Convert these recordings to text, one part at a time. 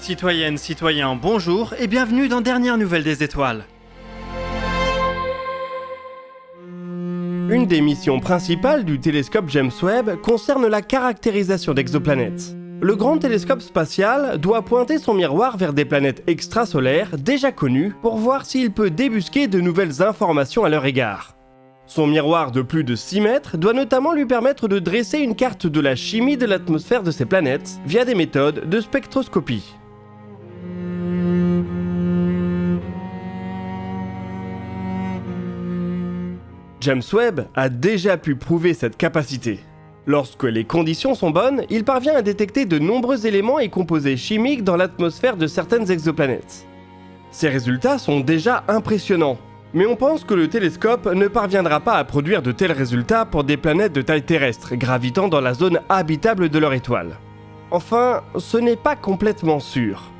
Citoyennes, citoyens, bonjour et bienvenue dans Dernière Nouvelle des Étoiles. Une des missions principales du télescope James Webb concerne la caractérisation d'exoplanètes. Le grand télescope spatial doit pointer son miroir vers des planètes extrasolaires déjà connues pour voir s'il peut débusquer de nouvelles informations à leur égard. Son miroir de plus de 6 mètres doit notamment lui permettre de dresser une carte de la chimie de l'atmosphère de ces planètes via des méthodes de spectroscopie. James Webb a déjà pu prouver cette capacité. Lorsque les conditions sont bonnes, il parvient à détecter de nombreux éléments et composés chimiques dans l'atmosphère de certaines exoplanètes. Ces résultats sont déjà impressionnants, mais on pense que le télescope ne parviendra pas à produire de tels résultats pour des planètes de taille terrestre gravitant dans la zone habitable de leur étoile. Enfin, ce n'est pas complètement sûr.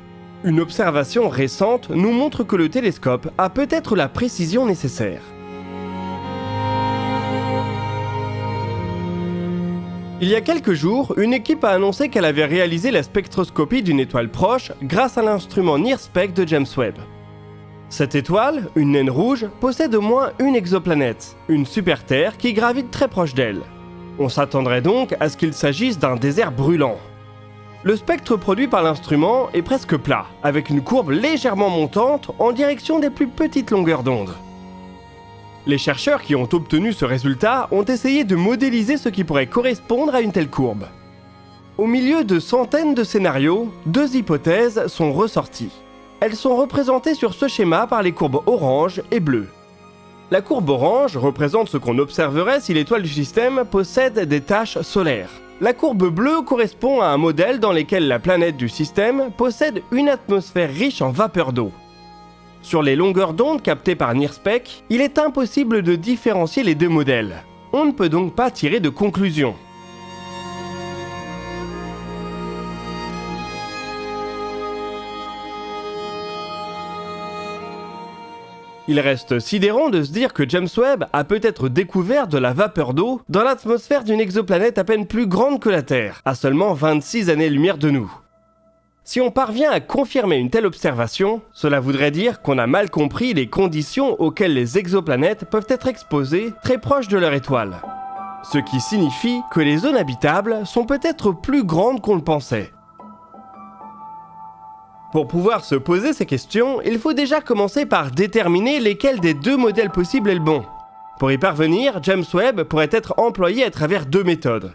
Une observation récente nous montre que le télescope a peut-être la précision nécessaire. Il y a quelques jours, une équipe a annoncé qu'elle avait réalisé la spectroscopie d'une étoile proche grâce à l'instrument NIRSPEC de James Webb. Cette étoile, une naine rouge, possède au moins une exoplanète, une super-Terre qui gravite très proche d'elle. On s'attendrait donc à ce qu'il s'agisse d'un désert brûlant. Le spectre produit par l'instrument est presque plat, avec une courbe légèrement montante en direction des plus petites longueurs d'onde. Les chercheurs qui ont obtenu ce résultat ont essayé de modéliser ce qui pourrait correspondre à une telle courbe. Au milieu de centaines de scénarios, 2 hypothèses sont ressorties. Elles sont représentées sur ce schéma par les courbes orange et bleu. La courbe orange représente ce qu'on observerait si l'étoile du système possède des taches solaires. La courbe bleue correspond à un modèle dans lequel la planète du système possède une atmosphère riche en vapeur d'eau. Sur les longueurs d'onde captées par NIRSPEC, il est impossible de différencier les deux modèles. On ne peut donc pas tirer de conclusion. Il reste sidérant de se dire que James Webb a peut-être découvert de la vapeur d'eau dans l'atmosphère d'une exoplanète à peine plus grande que la Terre, à seulement 26 années-lumière de nous. Si on parvient à confirmer une telle observation, cela voudrait dire qu'on a mal compris les conditions auxquelles les exoplanètes peuvent être exposées très proches de leur étoile. Ce qui signifie que les zones habitables sont peut-être plus grandes qu'on le pensait. Pour pouvoir se poser ces questions, il faut déjà commencer par déterminer lesquels des 2 modèles possibles est le bon. Pour y parvenir, James Webb pourrait être employé à travers 2 méthodes.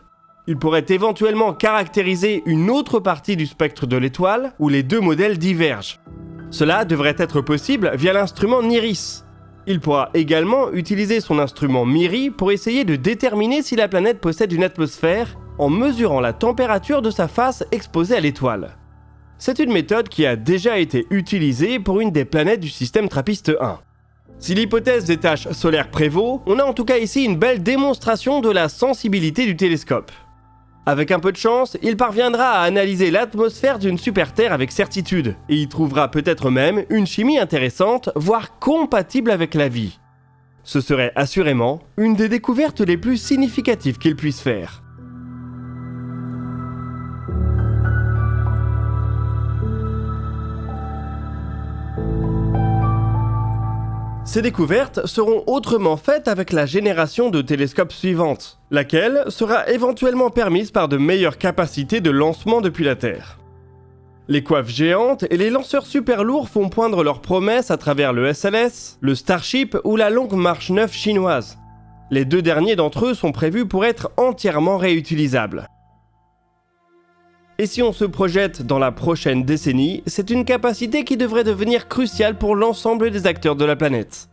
Il pourrait éventuellement caractériser une autre partie du spectre de l'étoile où les 2 modèles divergent. Cela devrait être possible via l'instrument NIRISS. Il pourra également utiliser son instrument MIRI pour essayer de déterminer si la planète possède une atmosphère en mesurant la température de sa face exposée à l'étoile. C'est une méthode qui a déjà été utilisée pour une des planètes du système TRAPPIST 1. Si l'hypothèse des taches solaires prévaut, on a en tout cas ici une belle démonstration de la sensibilité du télescope. Avec un peu de chance, il parviendra à analyser l'atmosphère d'une super-Terre avec certitude, et y trouvera peut-être même une chimie intéressante, voire compatible avec la vie. Ce serait assurément une des découvertes les plus significatives qu'il puisse faire. Ces découvertes seront autrement faites avec la génération de télescopes suivante, laquelle sera éventuellement permise par de meilleures capacités de lancement depuis la Terre. Les coiffes géantes et les lanceurs super lourds font poindre leurs promesses à travers le SLS, le Starship ou la Longue Marche 9 chinoise. Les 2 derniers d'entre eux sont prévus pour être entièrement réutilisables. Et si on se projette dans la prochaine décennie, c'est une capacité qui devrait devenir cruciale pour l'ensemble des acteurs de la planète.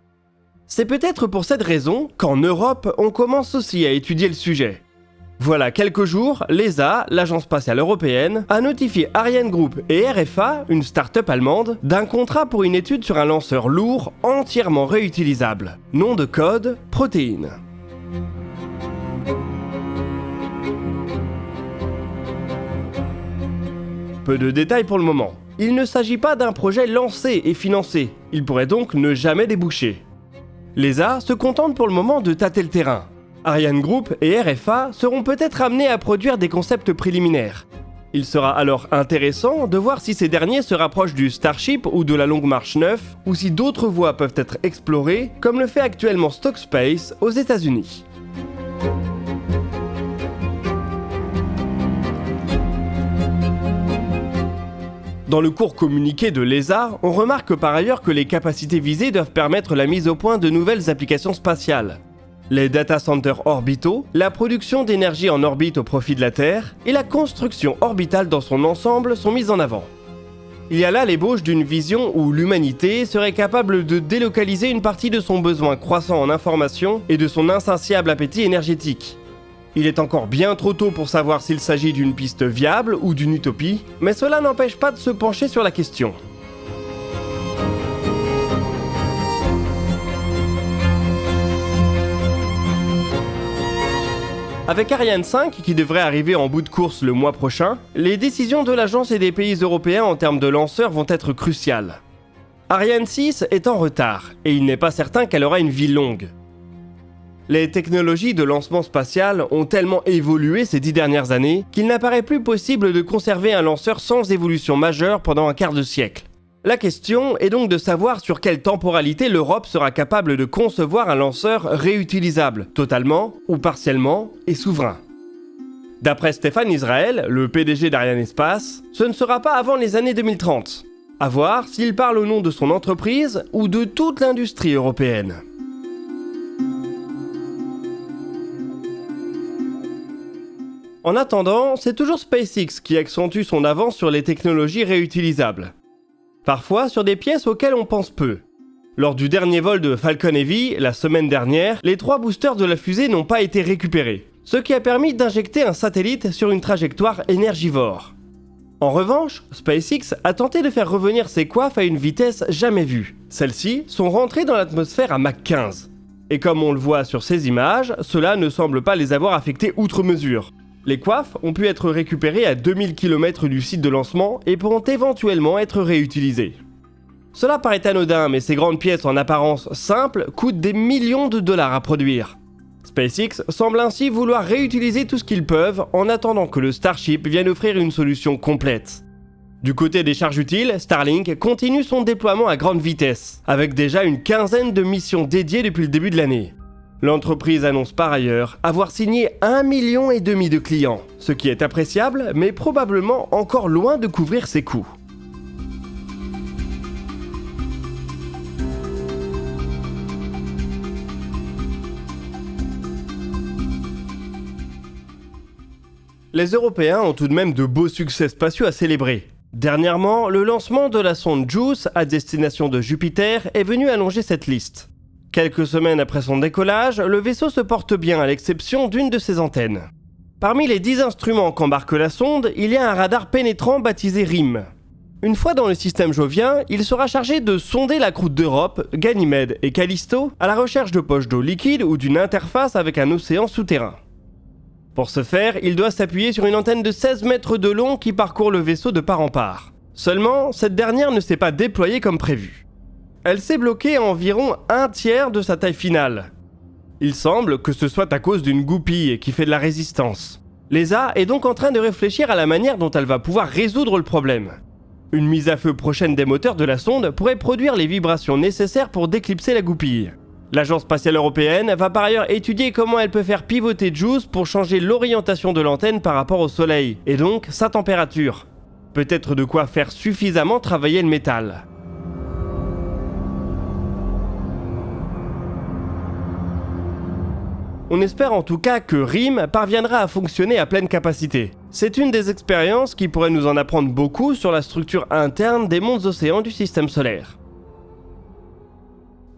C'est peut-être pour cette raison qu'en Europe, on commence aussi à étudier le sujet. Voilà quelques jours, l'ESA, l'Agence spatiale européenne, a notifié Ariane Group et RFA, une start-up allemande, d'un contrat pour une étude sur un lanceur lourd entièrement réutilisable. Nom de code, Protéine. Peu de détails pour le moment. Il ne s'agit pas d'un projet lancé et financé, il pourrait donc ne jamais déboucher. L'ESA se contente pour le moment de tâter le terrain. Ariane Group et RFA seront peut-être amenés à produire des concepts préliminaires. Il sera alors intéressant de voir si ces derniers se rapprochent du Starship ou de la Longue Marche 9, ou si d'autres voies peuvent être explorées, comme le fait actuellement Stockspace aux États-Unis. Dans le court communiqué de l'ESA, on remarque par ailleurs que les capacités visées doivent permettre la mise au point de nouvelles applications spatiales. Les data centers orbitaux, la production d'énergie en orbite au profit de la Terre et la construction orbitale dans son ensemble sont mises en avant. Il y a là l'ébauche d'une vision où l'humanité serait capable de délocaliser une partie de son besoin croissant en information et de son insatiable appétit énergétique. Il est encore bien trop tôt pour savoir s'il s'agit d'une piste viable ou d'une utopie, mais cela n'empêche pas de se pencher sur la question. Avec Ariane 5, qui devrait arriver en bout de course le mois prochain, les décisions de l'agence et des pays européens en termes de lanceurs vont être cruciales. Ariane 6 est en retard, et il n'est pas certain qu'elle aura une vie longue. Les technologies de lancement spatial ont tellement évolué ces 10 dernières années qu'il n'apparaît plus possible de conserver un lanceur sans évolution majeure pendant un quart de siècle. La question est donc de savoir sur quelle temporalité l'Europe sera capable de concevoir un lanceur réutilisable, totalement ou partiellement, et souverain. D'après Stéphane Israël, le PDG d'Ariane Espace, ce ne sera pas avant les années 2030. À voir s'il parle au nom de son entreprise ou de toute l'industrie européenne. En attendant, c'est toujours SpaceX qui accentue son avance sur les technologies réutilisables. Parfois sur des pièces auxquelles on pense peu. Lors du dernier vol de Falcon Heavy, la semaine dernière, les 3 boosters de la fusée n'ont pas été récupérés, ce qui a permis d'injecter un satellite sur une trajectoire énergivore. En revanche, SpaceX a tenté de faire revenir ses coiffes à une vitesse jamais vue. Celles-ci sont rentrées dans l'atmosphère à Mach 15. Et comme on le voit sur ces images, cela ne semble pas les avoir affectées outre mesure. Les coiffes ont pu être récupérées à 2000 km du site de lancement et pourront éventuellement être réutilisées. Cela paraît anodin, mais ces grandes pièces en apparence simples coûtent des millions de dollars à produire. SpaceX semble ainsi vouloir réutiliser tout ce qu'ils peuvent en attendant que le Starship vienne offrir une solution complète. Du côté des charges utiles, Starlink continue son déploiement à grande vitesse, avec déjà une quinzaine de missions dédiées depuis le début de l'année. L'entreprise annonce par ailleurs avoir signé 1,5 million de clients, ce qui est appréciable, mais probablement encore loin de couvrir ses coûts. Les Européens ont tout de même de beaux succès spatiaux à célébrer. Dernièrement, le lancement de la sonde JUICE à destination de Jupiter est venu allonger cette liste. Quelques semaines après son décollage, le vaisseau se porte bien à l'exception d'une de ses antennes. Parmi les 10 instruments qu'embarque la sonde, il y a un radar pénétrant baptisé RIM. Une fois dans le système jovien, il sera chargé de sonder la croûte d'Europe, Ganymède et Callisto à la recherche de poches d'eau liquide ou d'une interface avec un océan souterrain. Pour ce faire, il doit s'appuyer sur une antenne de 16 mètres de long qui parcourt le vaisseau de part en part. Seulement, cette dernière ne s'est pas déployée comme prévu. Elle s'est bloquée à environ 1/3 de sa taille finale. Il semble que ce soit à cause d'une goupille qui fait de la résistance. L'ESA est donc en train de réfléchir à la manière dont elle va pouvoir résoudre le problème. Une mise à feu prochaine des moteurs de la sonde pourrait produire les vibrations nécessaires pour déclipser la goupille. L'Agence spatiale européenne va par ailleurs étudier comment elle peut faire pivoter JUICE pour changer l'orientation de l'antenne par rapport au Soleil, et donc sa température. Peut-être de quoi faire suffisamment travailler le métal. On espère en tout cas que RIM parviendra à fonctionner à pleine capacité. C'est une des expériences qui pourrait nous en apprendre beaucoup sur la structure interne des mondes océans du système solaire.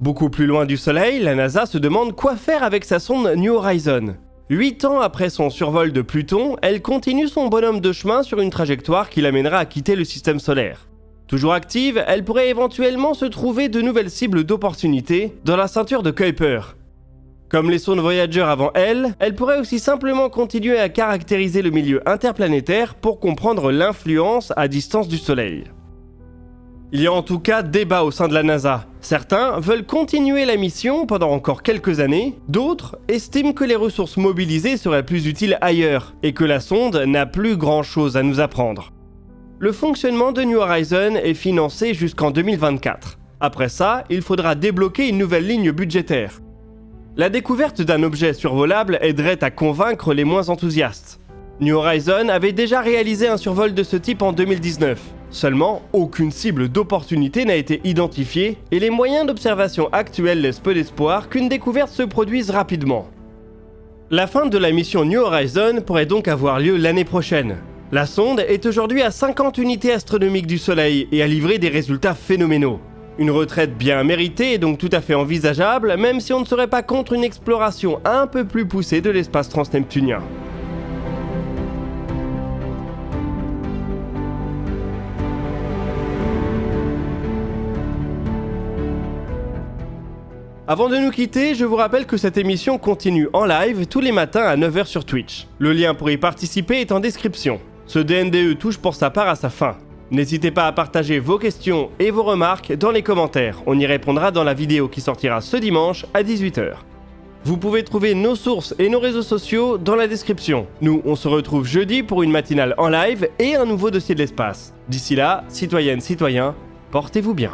Beaucoup plus loin du Soleil, la NASA se demande quoi faire avec sa sonde New Horizons. 8 ans après son survol de Pluton, elle continue son bonhomme de chemin sur une trajectoire qui l'amènera à quitter le système solaire. Toujours active, elle pourrait éventuellement se trouver de nouvelles cibles d'opportunités dans la ceinture de Kuiper. Comme les sondes Voyager avant elle pourrait aussi simplement continuer à caractériser le milieu interplanétaire pour comprendre l'influence à distance du Soleil. Il y a en tout cas débat au sein de la NASA. Certains veulent continuer la mission pendant encore quelques années, d'autres estiment que les ressources mobilisées seraient plus utiles ailleurs et que la sonde n'a plus grand-chose à nous apprendre. Le fonctionnement de New Horizons est financé jusqu'en 2024. Après ça, il faudra débloquer une nouvelle ligne budgétaire. La découverte d'un objet survolable aiderait à convaincre les moins enthousiastes. New Horizons avait déjà réalisé un survol de ce type en 2019. Seulement, aucune cible d'opportunité n'a été identifiée et les moyens d'observation actuels laissent peu d'espoir qu'une découverte se produise rapidement. La fin de la mission New Horizons pourrait donc avoir lieu l'année prochaine. La sonde est aujourd'hui à 50 unités astronomiques du Soleil et a livré des résultats phénoménaux. Une retraite bien méritée est donc tout à fait envisageable, même si on ne serait pas contre une exploration un peu plus poussée de l'espace transneptunien. Avant de nous quitter, je vous rappelle que cette émission continue en live tous les matins à 9h sur Twitch. Le lien pour y participer est en description. Ce DNDE touche pour sa part à sa fin. N'hésitez pas à partager vos questions et vos remarques dans les commentaires. On y répondra dans la vidéo qui sortira ce dimanche à 18h. Vous pouvez trouver nos sources et nos réseaux sociaux dans la description. Nous, on se retrouve jeudi pour une matinale en live et un nouveau dossier de l'espace. D'ici là, citoyennes, citoyens, portez-vous bien.